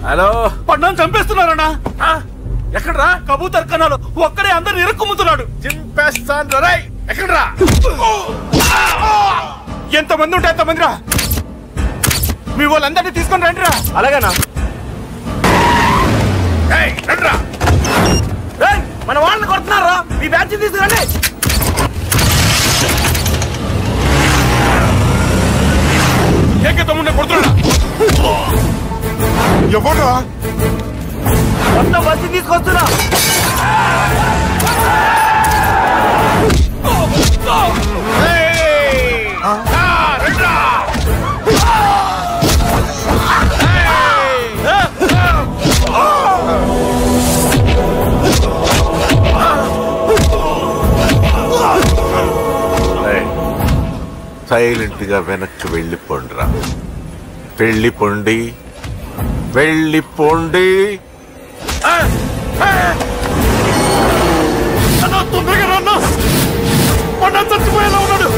Hello, పడ్డాను చంపేస్తున్నారన్నా. ఎక్కడ్రా? కబూతర్ కన్నాలు ఒక్కడే అందరు ఇరుక్కుమ్ముతున్నాడు. చింపేస్తాను రా. ఎక్కడ్రా? ఎంతమంది ఉంటే ఎంతమంది రా. మీ వాళ్ళందరినీ తీసుకొని రండిరా. అలాగేనా? రండిరా. మన వాళ్ళని కొడుతున్నారా? మీ బ్యాచ్ తీసుకురండి. ఏకతమ్ముండే కొడుతున్నా. ఎవడ్రా? మొత్తం బస్సు తీసుకొస్తున్నా. సైలెంట్ గా వెనక్కి వెళ్ళిపోండిరా. వెళ్ళిపోండి, వెళ్ళిపోండి. తొందరగా రాన్నా. పడ్డా చచ్చిపోయేలా ఉన్నాడు.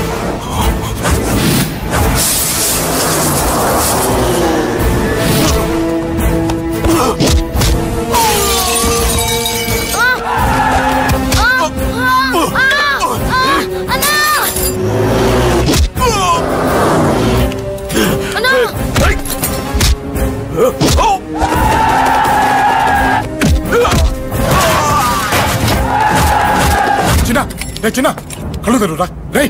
చిన్న కళ్ళు తెరురా. రే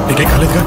నీకేం కాలేదుగా?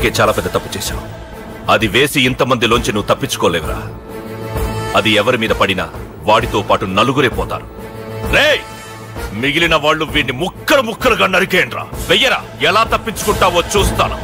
ఇప్పటికే చాలా పెద్ద తప్పు చేశావు. అది వేసి ఇంతమందిలోంచి నువ్వు తప్పించుకోలేవురా. అది ఎవరి మీద పడినా వాడితో పాటు నలుగురే పోతారు. రేయ్, మిగిలిన వాళ్ళు వీడిని ముక్కలు ముక్కలుగా నరికేయండ్రా. వెయ్యరా, ఎలా తప్పించుకుంటావో చూస్తాను.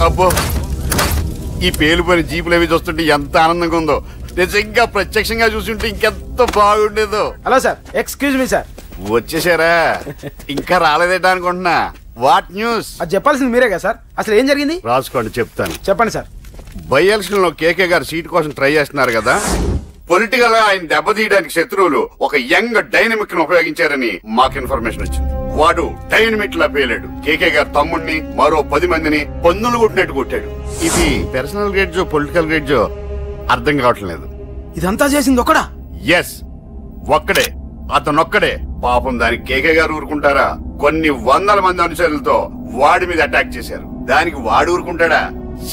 అబ్బో, ఈ పేలిపోయిన జీపులు అవి చూస్తుంటే ఎంత ఆనందంగా ఉందో. నిజంగా ప్రత్యక్షంగా చూస్తుంటే ఇంకెంత బాగుండేదో. Hello sir, excuse me sir. వచ్చేసారా? ఇంకా రాలేదేటా అనుకుంటున్నా. What news? అది చెప్పాల్సింది మీరే కదా సార్. అసలు ఏం జరిగింది? రాసుకోండి, చెప్తాను. చెప్పండి సార్. బై ఎలక్షన్ లో కేకే గారు సీట్ కోసం ట్రై చేస్తున్నారు కదా. పొలిటికల్ గా ఆయన దెబ్బతీయడానికి శత్రువులు ఒక యంగ్ డైనమిక్ ను ఉపయోగించారని మాకు ఇన్ఫర్మేషన్ వచ్చింది. వాడు డైనమిక్ లా పేలాడు. కేకే గారు తమ్ముడిని, మరో 10 మందిని పన్నులు కొట్టినట్టు కొట్టాడు. ఇది పర్సనల్ గ్రేడ్జో పొలిటికల్ గ్రేడ్జో అర్థం కావట్లేదు. ఇదంతా చేసింది ఒకడా? ఎస్, ఒక్కడే. అతనొక్కడే. పాపం దానికి కేకే గారు ఊరుకుంటారా? కొన్ని వందల మంది అనుచరులతో వాడి మీద అటాక్ చేశారు. దానికి వాడు ఊరుకుంటాడా?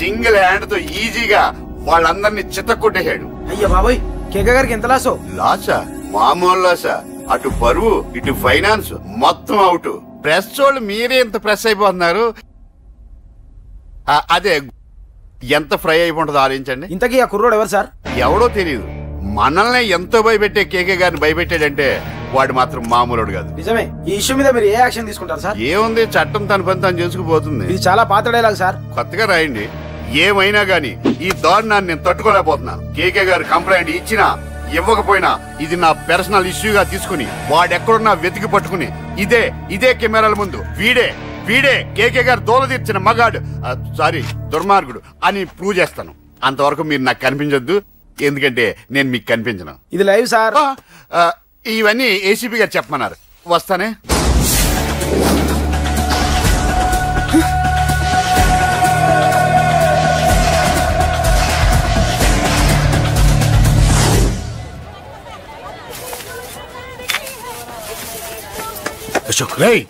సింగిల్ హ్యాండ్ తో ఈజీగా వాళ్ళందరినీ చిత్తకొట్టేశాడు. అయ్యా బాబాయ్, కేకే గారికి ఎంత లాసో? లాసా? మామూలు లాసా? అటు పరువు, ఇటు ఫైనాన్స్, మొత్తం అవుట్. ప్రెస్ వాళ్ళు మీరే ఎంత ప్రెస్ అయిపోతున్నారు. అదే ఎంత ఫ్రై అయిపోతుందో ఆలోచించండి. ఇంతకీ ఆ కుర్రోడు ఎవరు సార్? ఎవడో తెలియదు. మనల్ని ఎంతో భయపెట్టే కేకే గారిని భయపెట్టాడంటే వాడు మాత్రం మామూలుడు కాదు. నిజమే. ఈ ఇష్యూ మీద మీరు ఏ యాక్షన్ తీసుకుంటారు సార్? ఏముంది, చట్టం తన పని తను చేసుకుపోతుంది. ఇది చాలా పాత డైలాగ్ సార్. కొత్తగా రాయండి. ఏమైనా గానీ ఈ దారుణాన్ని నేను తట్టుకోలేకపోతున్నాను. కేకే గారు కంప్లైంట్ ఇచ్చినా ఇవ్వకపోయినా ఇది నా పర్సనల్ ఇష్యూగా తీసుకుని వాడెక్కడున్నా వెతికి పట్టుకుని ఇదే కెమెరాల ముందు వీడే కేకే గారు దోల తీర్చిన మగాడు, సారీ దుర్మార్గుడు అని ప్రూవ్ చేస్తాను. అంతవరకు మీరు నాకు కనిపించొద్దు, ఎందుకంటే నేను మీకు కనిపించను. ఇది లైవ్ సార్. ఇవన్నీ ఏసీపీ గారు చెప్పమన్నారు. వస్తానే. అశోక్, రేయ్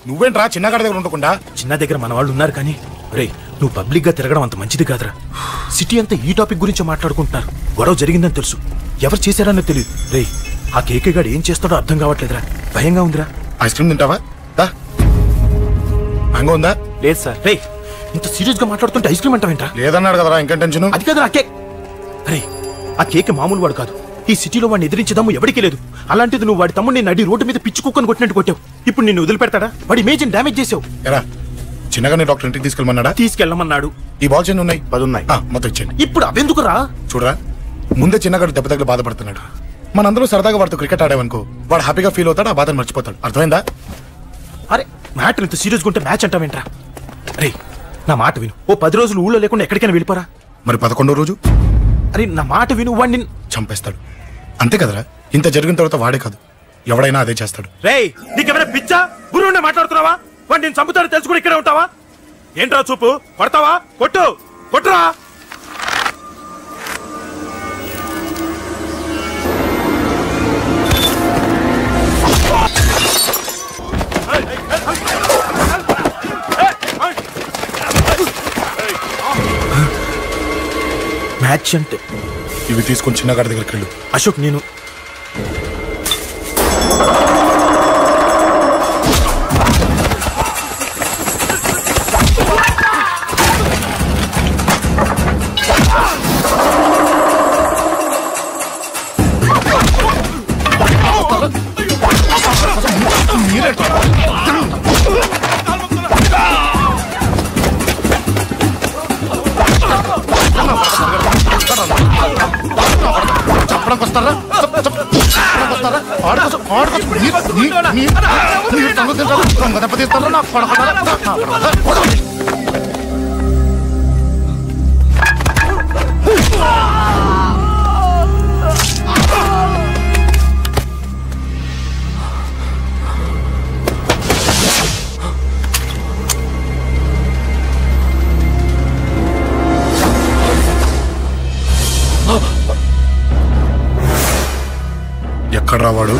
నువ్వేంట్రా చిన్నగాడి దగ్గర ఉండకుండా? చిన్న దగ్గర మన వాళ్ళు ఉన్నారు కానీ రేయ్, నువ్వు పబ్లిక్ గా తిరగడం అంత మంచిది కాదురా. సిటీ అంతా ఈ టాపిక్ గురించి మాట్లాడుకుంటున్నారు. గొడవ జరిగిందని తెలుసు, ఎవరు చేశారని తెలియదు. రేయ్, ఆ కేకే గాడు ఏం చేస్తాడో అర్థం కావట్లేదురా. భయంగా ఉందిరా. ఐస్ క్రీమ్ తింటావా? మ్యాంగో ఉందా? లేదు సార్. రేయ్, ఇంత సీరియస్ గా మాట్లాడుతుంటే ఐస్ క్రీమ్ అంటావేంట్రా? లేదన్నాడు కదరా, ఇంకా టెన్షన్. అది కాదురా కేక్. రే, ఆ కేక్ మామూలు వాడు కాదు. ఈ సిటీలో వాడిని ఎదిరించదాము ఎవరికీ లేదు. అలాంటిది నువ్వు వాడి తమ్ముడిని నడి రోడ్డు మీద పిచ్చి కుక్కను కొట్టినట్టు కొట్టావు. ఇప్పుడు నిన్ను వదిలిపెడతాడా? వాడి ఇమేజ్ డ్యామేజ్ చేసావు. ఎరా, చిన్నగానే డాక్టర్ ఇంటికి తీసుకెళ్ళమన్నాడా? తీసుకెళ్ళమన్నాడు. ఈ బాల్స్ ఎన్ని ఉన్నాయి? 10 ఉన్నాయి. మొత్తం ఇచ్చేయండి. ఇప్పుడు అవెందుకురా? చూడరా, ముందే చిన్నగాడు దెబ్బ తగిలి బాధపడుతున్నాడు. మనందరూ సరదాగా వాడితో క్రికెట్ ఆడామనుకో, వాడు హ్యాపీగా ఫీల్ అవుతాడు, ఆ బాధను మర్చిపోతాడు. అర్థమైందా? అరే, మ్యాటర్ ఇంత సీరియస్గా ఉంటే మ్యాచ్ అంటావేంట్రా? రే, నా మాట విను. ఓ 10 రోజులు ఊళ్ళో లేకుండా ఎక్కడికైనా వెళ్ళిపోరా. మరి 11వ రోజు? అరే, నా మాట విను. వాడిని చంపేస్తాడు. అంతే కదరా? ఇంత జరిగిన తర్వాత వాడే కాదు, ఎవడైనా అదే చేస్తాడు. రేయ్, నీకేమైనా పిచ్చా? గురువునే మాట్లాడుతున్నావా? వాడు నేను చంపుతాను తెలుసుకుని ఇక్కడే ఉంటావా? ఏంట్రా చూపు? కొడతావా? కొట్టు, కొట్టురా. మ్యాచ్ అంటే ఇవి తీసుకొని చిన్నగాడి దగ్గరికి వెళ్ళు. అశోక్, నేను చెప్పడానికి వస్తారా? దెబ్బతీస్తారా? నాకు పడకుండా ఎక్కడ రావాడు?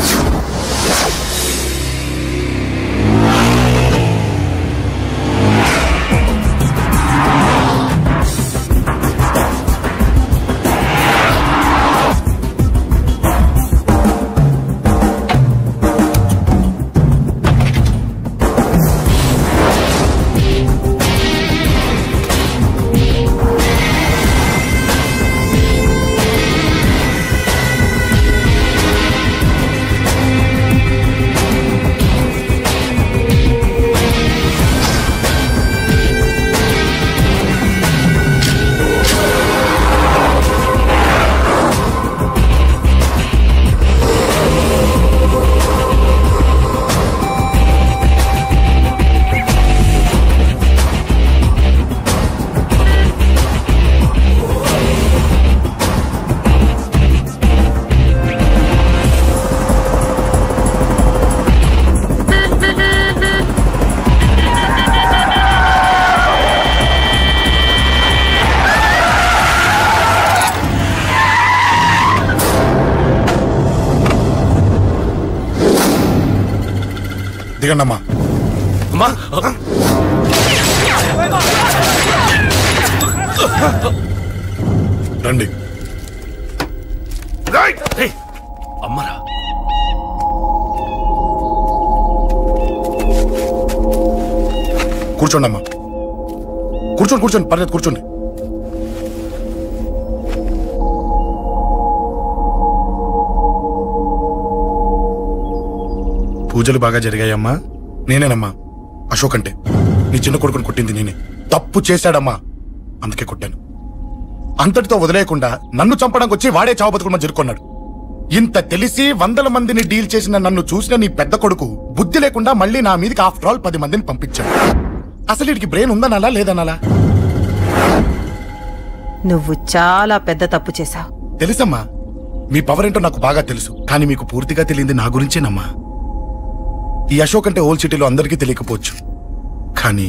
దిగండమ్మా. రండి. అమ్మరా, కూర్చోండి అమ్మా. కూర్చోండి కూర్చోండి, పర్లేదు కూర్చోండి. పూజలు బాగా జరిగాయమ్మా? నేనేనమ్మా అశోక్ అంటే. నీ చిన్న కొడుకుని కొట్టింది నేనే. తప్పు చేశాడమ్మా, అందుకే కొట్టాను. అంతటితో వదిలేయకుండా నన్ను చంపడానికి వచ్చి వాడే చావు బతుకుని జరుపుకున్నాడు. ఇంత తెలిసి 100 మందిని డీల్ చేసిన నన్ను చూసిన నీ పెద్ద కొడుకు బుద్ధి లేకుండా మళ్ళీ నా మీదకి ఆఫ్టర్ ఆల్ 10 మందిని పంపించాడు. అసలు వీడికి బ్రెయిన్ ఉందనాలా లేదనాలా? నువ్వు చాలా పెద్ద తప్పు చేశావు. తెలుసమ్మా, మీ పవర్ ఏంటో నాకు బాగా తెలుసు. కానీ మీకు పూర్తిగా తెలియంది నా గురించేనమ్మా. ఈ అశోక్ అంటే ఓల్డ్ సిటీలో అందరికీ తెలియకపోవచ్చు, కానీ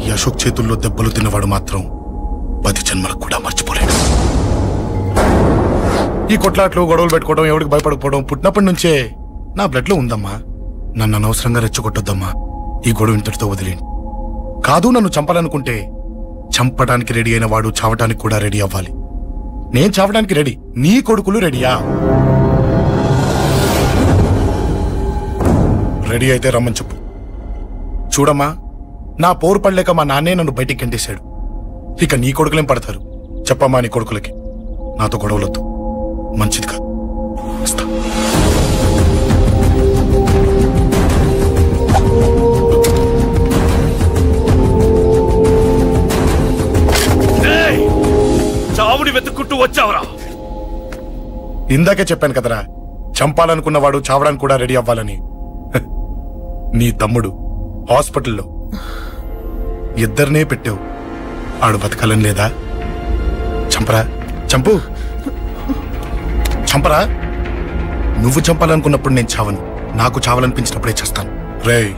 ఈ అశోక్ చేతుల్లో దెబ్బలు తిన్నవాడు మాత్రం 10 జన్మలకు కూడా మర్చిపోలేడు. ఈ కొట్లాట్లు గొడవలు పెట్టుకోవడం, ఎవరికి భయపడకపోవడం పుట్టినప్పటి నుంచే నా బ్లడ్ లో ఉందమ్మా. నన్ను అనవసరంగా రెచ్చగొట్టొద్దమ్మా. ఈ గొడవ ఇంతటితో వదిలేండి. కాదు, నన్ను చంపాలనుకుంటే చంపడానికి రెడీ అయిన వాడు చావటానికి కూడా రెడీ అవ్వాలి. నేను చావడానికి రెడీ, నీ కొడుకులు రెడీయా? రెడీ అయితే రమ్మని చెప్పు. చూడమ్మా, నా పోరు పడలేక మా నాన్నే నన్ను బయటికి గంటేశాడు. ఇక నీ కొడుకులేం పడతారు? చెప్పమ్మా నీ కొడుకులకి నాతో గొడవలొద్దు, మంచిది కాదు. వస్తా. చావుని వెతుక్కుంటూ వచ్చావురా. ఇందాకే చెప్పాను కదరా, చంపాలనుకున్నవాడు చావడానికి కూడా రెడీ అవ్వాలని. నీ తమ్ముడు హాస్పిటల్లో ఇద్దరినే పెట్టావు, ఆడు బతకాలని లేదా? చంపరా, చంపు, చంపరా. నువ్వు చంపాలనుకున్నప్పుడు నేను చావను, నాకు చావాలనిపించినప్పుడే చేస్తాను. రేయ్,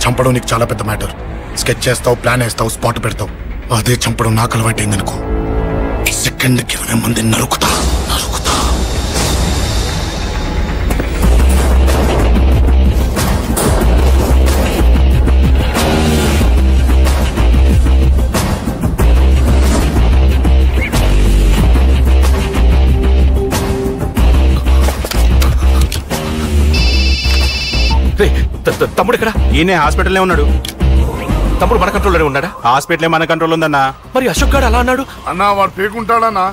చంపడం నీకు చాలా పెద్ద మ్యాటర్. స్కెచ్ చేస్తావు, ప్లాన్ వేస్తావు, స్పాట్ పెడతావు. అదే చంపడం నాకు అలవాటైందనుకో, సెకండ్కి 20 మంది నరుకుతా. తమ్ముడు ఎక్కడ? ఈయనే హాస్పిటల్లో ఉన్నాడు. తమ్ముడు మన కంట్రోల్లోనే ఉన్నాడా? హాస్పిటలే మన కంట్రోల్ ఉందన్నా. మరి అశోక్ గారు అలా అన్నాడు. అన్నా వాడు పేకుంటాడన్నా.